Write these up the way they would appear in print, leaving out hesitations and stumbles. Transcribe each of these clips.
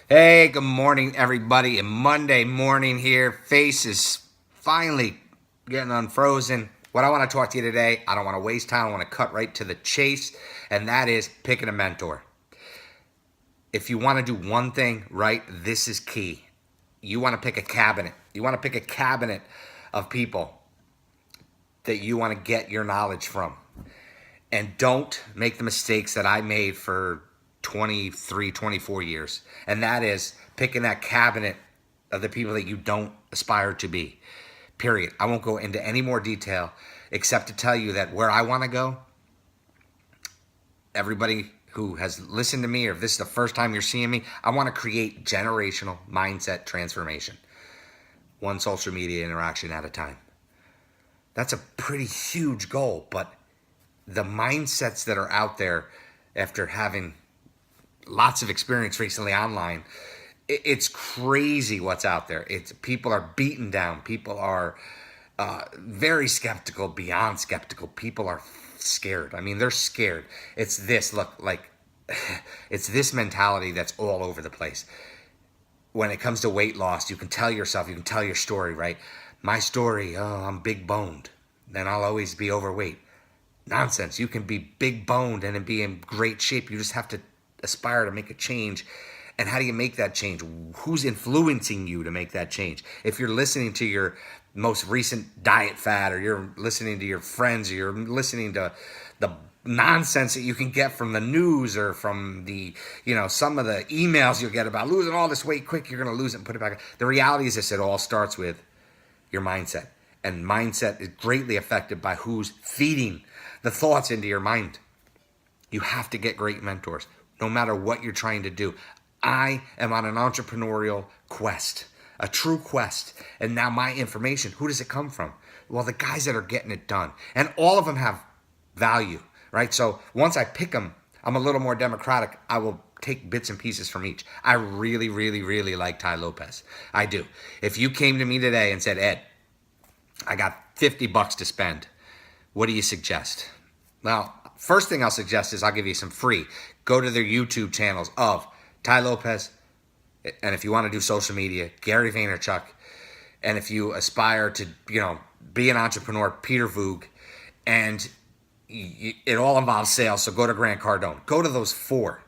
Hey, good morning, everybody. And Monday morning here. Face is finally getting unfrozen. What I want to talk to you today, I don't want to waste time. I want to cut right to the chase, and that is picking a mentor. If you want to do one thing right, this is key. You want to pick a cabinet. You want to pick a cabinet of people that you want to get your knowledge from. And don't make the mistakes that I made for 23, 24 years. And that is picking that cabinet of the people that you don't aspire to be. Period. I won't go into any more detail except to tell you that where I want to go, everybody who has listened to me, or if this is the first time you're seeing me, I want to create generational mindset transformation. One social media interaction at a time. That's a pretty huge goal, but the mindsets that are out there after having lots of experience recently online, it's crazy what's out there. It's people are beaten down. People are very skeptical, beyond skeptical. People are scared. I mean, they're scared. It's this look like it's this mentality that's all over the place. When it comes to weight loss, you can tell yourself, you can tell your story, right? My story, oh, I'm big boned, then I'll always be overweight. Nonsense. You can be big boned and be in great shape. You just have to aspire to make a change. And how do you make that change? Who's influencing you to make that change? If you're listening to your most recent diet fad, or you're listening to your friends, or you're listening to the nonsense that you can get from the news, or from the, some of the emails you'll get about losing all this weight quick, you're going to lose it and put it back. The reality is this: it all starts with your mindset. And mindset is greatly affected by who's feeding the thoughts into your mind. You have to get great mentors, no matter what you're trying to do. I am on an entrepreneurial quest, a true quest. And now my information, who does it come from? Well, the guys that are getting it done. And all of them have value, right? So once I pick them, I'm a little more democratic. I will take bits and pieces from each. I really, really, really like Tai Lopez. I do. If you came to me today and said, Ed, I got $50 to spend, what do you suggest? Well, first thing I'll suggest is I'll give you some free. Go to their YouTube channels of Tai Lopez, and if you want to do social media, Gary Vaynerchuk, and if you aspire to, be an entrepreneur, Peter Voog, and it all involves sales, so go to Grant Cardone. Go to those four.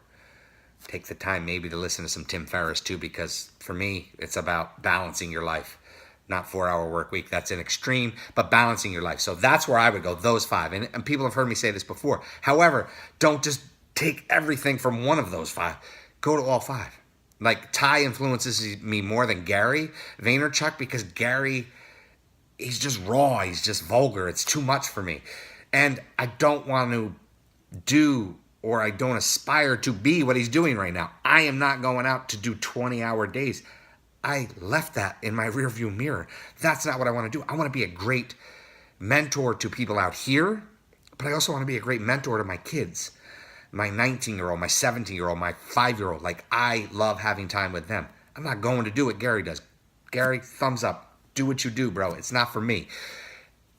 Take the time maybe to listen to some Tim Ferriss too, because for me, it's about balancing your life. Not 4-hour work week. That's an extreme, but balancing your life. So that's where I would go, those five. And people have heard me say this before. However, don't just take everything from one of those five. Go to all five. Like, Ty influences me more than Gary Vaynerchuk, because Gary, he's just raw. He's just vulgar. It's too much for me. And I don't want to do, or I don't aspire to be what he's doing right now. I am not going out to do 20-hour days. I left that in my rearview mirror. That's not what I want to do. I want to be a great mentor to people out here, but I also want to be a great mentor to my kids, my 19-year-old, my 17-year-old, my 5-year-old. Like, I love having time with them. I'm not going to do what Gary does. Gary, thumbs up. Do what you do, bro. It's not for me.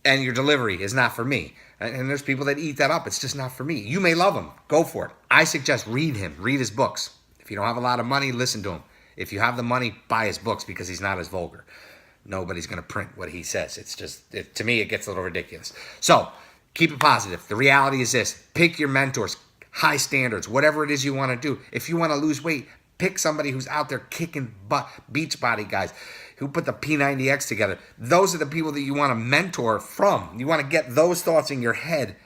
And your delivery is not for me. And there's people that eat that up. It's just not for me. You may love him. Go for it. I suggest read him. Read his books. If you don't have a lot of money, listen to him. If you have the money, buy his books, because he's not as vulgar. Nobody's going to print what he says. It's just, to me, it gets a little ridiculous. So keep it positive. The reality is this: pick your mentors, high standards, whatever it is you want to do. If you want to lose weight, pick somebody who's out there kicking butt, beach body guys who put the P90X together. Those are the people that you want to mentor from. You want to get those thoughts in your head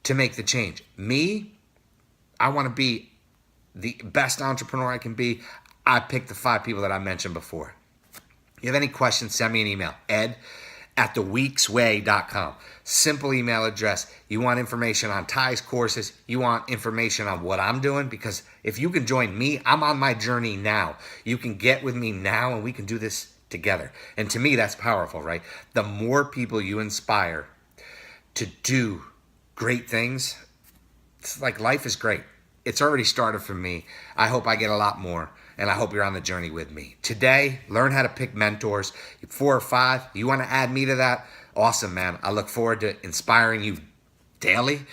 to make the change. Me, I want to be the best entrepreneur I can be. I picked the 5 people that I mentioned before. You have any questions, send me an email, ed@theweeksway.com. Simple email address. You want information on Ty's courses. You want information on what I'm doing, because if you can join me, I'm on my journey now. You can get with me now, and we can do this together. And to me, that's powerful, right? The more people you inspire to do great things, it's like life is great. It's already started for me. I hope I get a lot more. And I hope you're on the journey with me. Today, learn how to pick mentors. 4 or 5, you want to add me to that? Awesome, man. I look forward to inspiring you daily,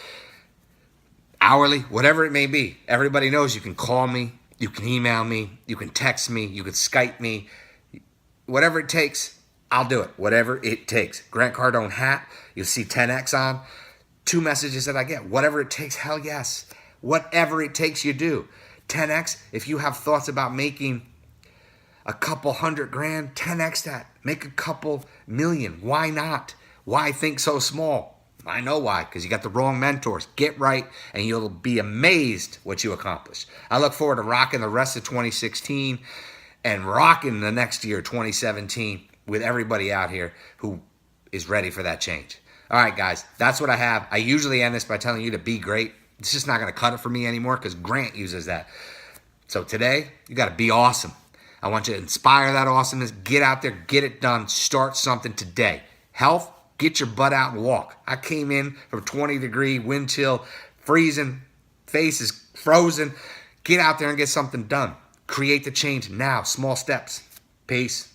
hourly, whatever it may be. Everybody knows you can call me, You can email me. You can text me. You can Skype me. Whatever it takes, I'll do it. Whatever it takes. Grant Cardone hat. You'll see 10X on. 2 messages that I get. Whatever it takes, hell yes. Whatever it takes, you do. 10X, if you have thoughts about making a couple $100,000, 10X that. Make a couple million. Why not? Why think so small? I know why, because you got the wrong mentors. Get right, and you'll be amazed what you accomplish. I look forward to rocking the rest of 2016 and rocking the next year, 2017, with everybody out here who is ready for that change. All right, guys, that's what I have. I usually end this by telling you to be great. It's just not going to cut it for me anymore because Grant uses that. So today, you got to be awesome. I want you to inspire that awesomeness. Get out there, get it done. Start something today. Health, get your butt out and walk. I came in from 20-degree wind chill, freezing, face is frozen. Get out there and get something done. Create the change now. Small steps. Peace.